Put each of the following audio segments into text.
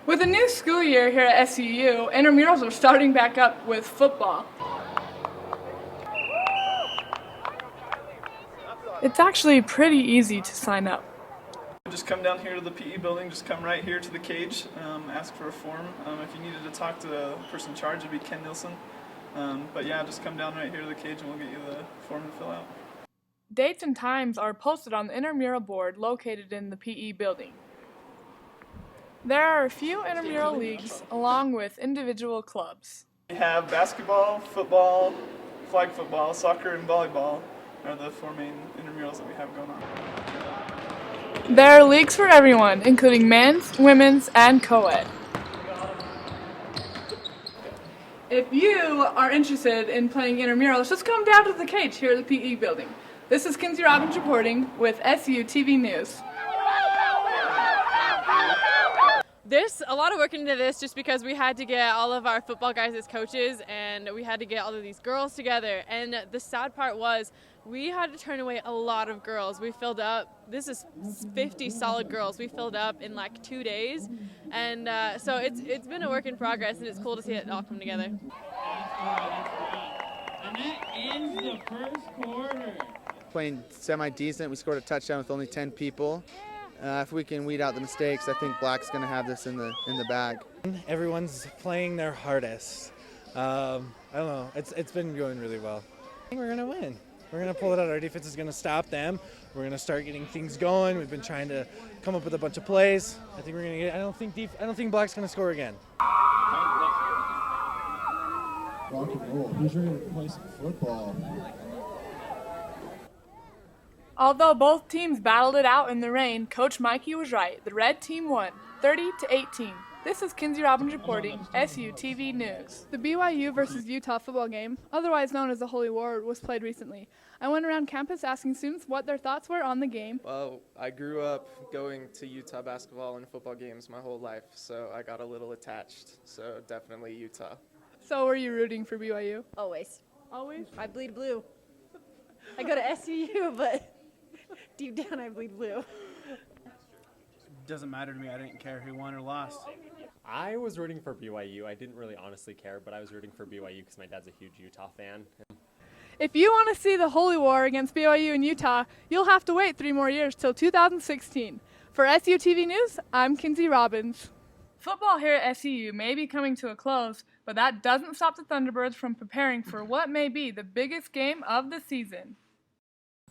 With a new school year here at SUU, intramurals are starting back up with football. It's actually pretty easy to sign up. Just come down here to the PE building, just come right here to the cage, ask for a form. If you needed to talk to the person in charge, it'd be Ken Nielsen. But yeah, just come down right here to the cage and we'll get you the form to fill out. Dates and times are posted on the intramural board located in the PE building. There are a few intramural leagues along with individual clubs. We have basketball, football, flag football, soccer, and volleyball are the four main intramurals that we have going on. There are leagues for everyone, including men's, women's, and co-ed. If you are interested in playing intramurals, just come down to the cage here at the PE building. This is Kinsey Robbins reporting with SUTV News. There's a lot of work into this just because we had to get all of our football guys as coaches and we had to get all of these girls together. And the sad part was we had to turn away a lot of girls. We filled up, this is 50 solid girls, we filled up in like 2 days. And so it's been a work in progress and it's cool to see it all come together. And that ends the first quarter. Playing semi-decent, we scored a touchdown with only 10 people. If we can weed out the mistakes, I think Black's going to have this in the bag. Everyone's playing their hardest. I don't know. It's been going really well. I think we're going to win. We're going to pull it out. Our defense is going to stop them. We're going to start getting things going. We've been trying to come up with a bunch of plays. I think we're going to get. I don't think Black's going to score again. Rock and roll. Who's ready to play some football? Although both teams battled it out in the rain, Coach Mikey was right. The red team won, 30-18. This is Kinsey Robbins reporting, SUTV News. The BYU versus Utah football game, otherwise known as the Holy War, was played recently. I went around campus asking students what their thoughts were on the game. Well, I grew up going to Utah basketball and football games my whole life, so I got a little attached. So definitely Utah. So were you rooting for BYU? Always. Always? I bleed blue. I go to SUU, but deep down I bleed blue. Doesn't matter to me. I didn't care who won or lost. I was rooting for BYU. I didn't really honestly care, but I was rooting for BYU because my dad's a huge Utah fan. If you want to see the Holy War against BYU and Utah, you'll have to wait 3 more years till 2016. For SUTV News, I'm Kinsey Robbins. Football here at SUU may be coming to a close, but that doesn't stop the Thunderbirds from preparing for what may be the biggest game of the season.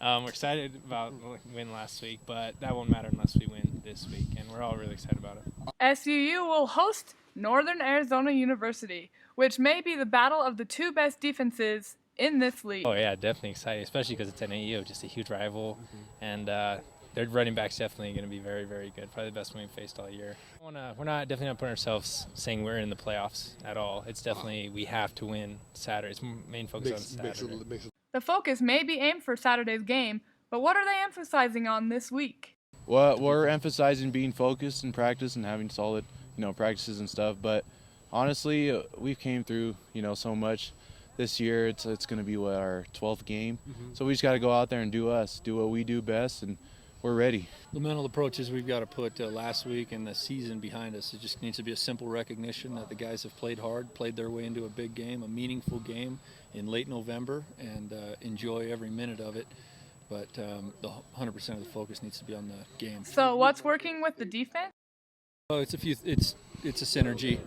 We're excited about win last week, but that won't matter unless we win this week, and we're all really excited about it. SUU will host Northern Arizona University, which may be the battle of the two best defenses in this league. Oh yeah, definitely excited, especially because it's NAU, just a huge rival, and their running back's definitely going to be very, very good. Probably the best one we've faced all year. We're definitely not putting ourselves saying we're in the playoffs at all. It's definitely we have to win Saturday. It's main focus on Saturday. The focus may be aimed for Saturday's game, but what are they emphasizing on this week? Well, we're emphasizing being focused in practice and having solid, practices and stuff. But honestly, we've came through, so much this year. It's going to be our 12th game, so we just got to go out there and do what we do best, and we're ready. The mental approaches we've got to put last week and the season behind us. It just needs to be a simple recognition that the guys have played hard, played their way into a big game, a meaningful game in late November, and enjoy every minute of it. But the 100% of the focus needs to be on the game. So what's working with the defense? Oh, it's a synergy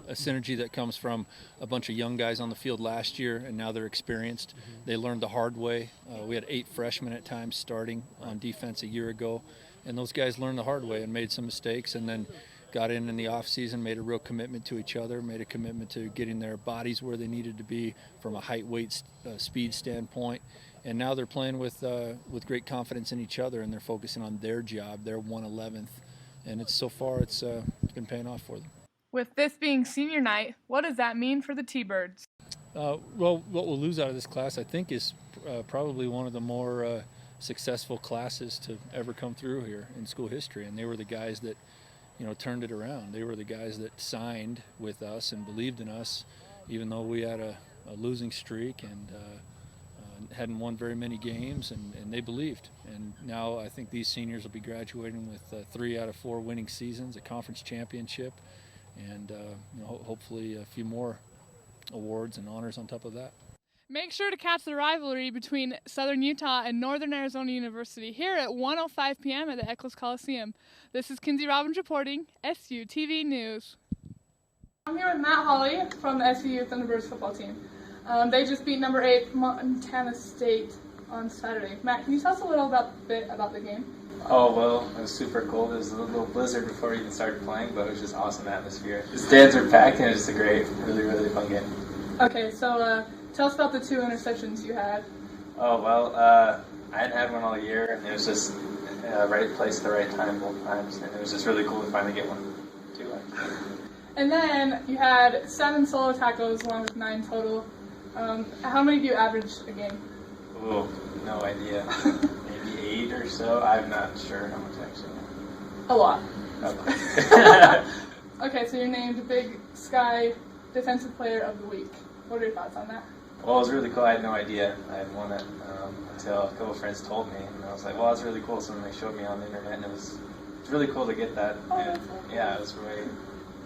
that comes from a bunch of young guys on the field last year, and now they're experienced. They learned the hard way. We had 8 freshmen at times starting on defense a year ago, and those guys learned the hard way and made some mistakes, and then got in the off season, made a real commitment to each other, made a commitment to getting their bodies where they needed to be from a height, weight, speed standpoint. And now they're playing with great confidence in each other, and they're focusing on their job, their 1/11th. And so far it's been paying off for them. With this being senior night, what does that mean for the T-Birds? Well, what we'll lose out of this class, I think, is probably one of the more successful classes to ever come through here in school history. And they were the guys that, turned it around. They were the guys that signed with us and believed in us, even though we had a losing streak and hadn't won very many games, and they believed. And now I think these seniors will be graduating with 3 out of 4 winning seasons, a conference championship, and hopefully a few more awards and honors on top of that. Make sure to catch the rivalry between Southern Utah and Northern Arizona University here at 1:05 p.m. at the Eccles Coliseum. This is Kinsey Robbins reporting, SUTV News. I'm here with Matt Hawley from the SU Thunderbirds football team. They just beat number 8 Montana State on Saturday. Matt, can you tell us a little bit about the game? Oh, well, it was super cold. There was a little blizzard before we even started playing, but it was just awesome atmosphere. The stands were packed, and it was just a great, really, really fun game. Okay, so tell us about the 2 interceptions you had. Oh, well, I hadn't had one all year, and it was just right place at the right time both times, and it was just really cool to finally get one, too. And then you had 7 solo tackles along with 9 total. How many do you average a game? Oh, no idea. Maybe 8 or so. I'm not sure how much actually. A lot. Okay. Okay, so you're named Big Sky Defensive Player of the Week. What are your thoughts on that? Well, it was really cool. I had no idea I had won it until a couple of friends told me, and I was like, "Well, that's really cool." So then they showed me on the internet, and it's really cool to get that. Oh, and, yeah, it was really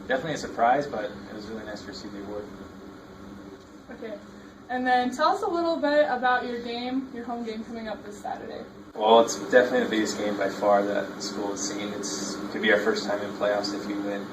definitely a surprise, but it was really nice to receive the award. Okay, and then tell us a little bit about your game, your home game coming up this Saturday. Well, it's definitely the biggest game by far that the school has seen. It could be our first time in playoffs if we win.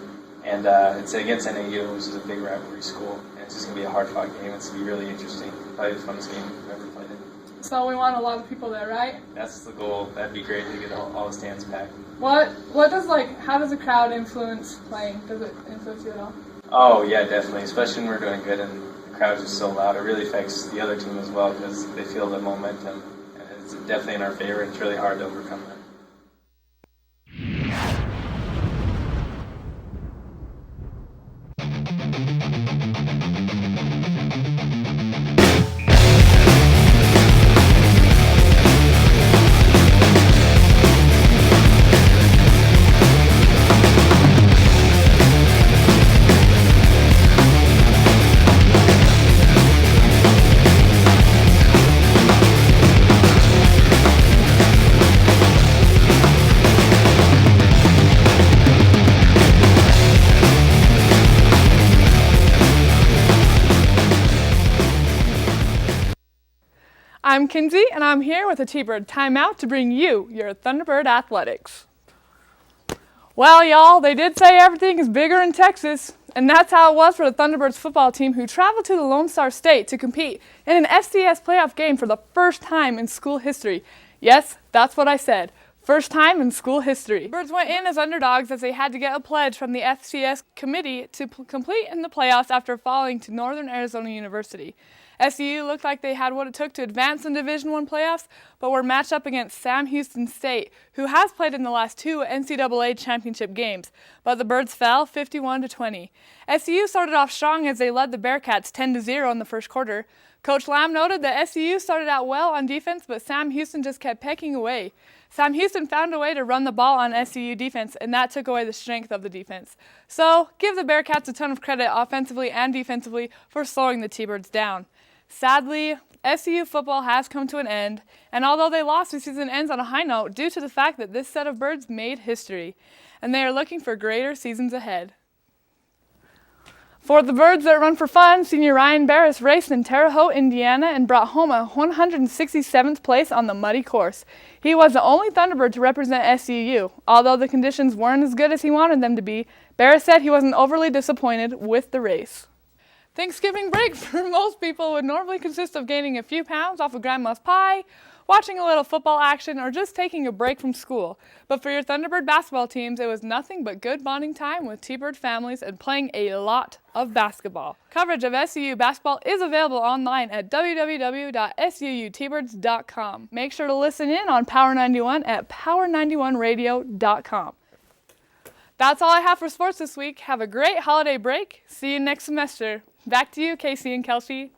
And it's against NAU, which is a big rivalry school. And it's just going to be a hard-fought game. It's going to be really interesting. Probably the funnest game we've ever played in. So we want a lot of people there, right? That's the goal. That'd be great to get all the stands packed. How does the crowd influence playing? Does it influence you at all? Oh, yeah, definitely. Especially when we're doing good and the crowd's just so loud. It really affects the other team as well because they feel the momentum. And it's definitely in our favor. It's really hard to overcome that. I'm Kinsey, and I'm here with a T-Bird timeout to bring you your Thunderbird athletics. Well, y'all, they did say everything is bigger in Texas, and that's how it was for the Thunderbirds football team who traveled to the Lone Star State to compete in an FCS playoff game for the first time in school history. Yes, that's what I said. First time in school history. Birds went in as underdogs as they had to get a pledge from the FCS committee to complete in the playoffs after falling to Northern Arizona University. SU looked like they had what it took to advance in Division I playoffs, but were matched up against Sam Houston State, who has played in the last 2 NCAA championship games, but the Birds fell 51-20. SU started off strong as they led the Bearcats 10-0 in the first quarter. Coach Lamb noted that SU started out well on defense, but Sam Houston just kept pecking away. Sam Houston found a way to run the ball on SU defense, and that took away the strength of the defense. So, give the Bearcats a ton of credit offensively and defensively for slowing the T-Birds down. Sadly, SU football has come to an end, and although they lost, the season ends on a high note due to the fact that this set of Birds made history, and they are looking for greater seasons ahead. For the Birds that run for fun, senior Ryan Barris raced in Terre Haute, Indiana, and brought home a 167th place on the muddy course. He was the only Thunderbird to represent SUU. Although the conditions weren't as good as he wanted them to be, Barris said he wasn't overly disappointed with the race. Thanksgiving break for most people would normally consist of gaining a few pounds off of grandma's pie, watching a little football action, or just taking a break from school. But for your Thunderbird basketball teams, it was nothing but good bonding time with T-Bird families and playing a lot of basketball. Coverage of SUU basketball is available online at www.suutbirds.com. Make sure to listen in on Power 91 at power91radio.com. That's all I have for sports this week. Have a great holiday break. See you next semester. Back to you, Casey and Kelsey.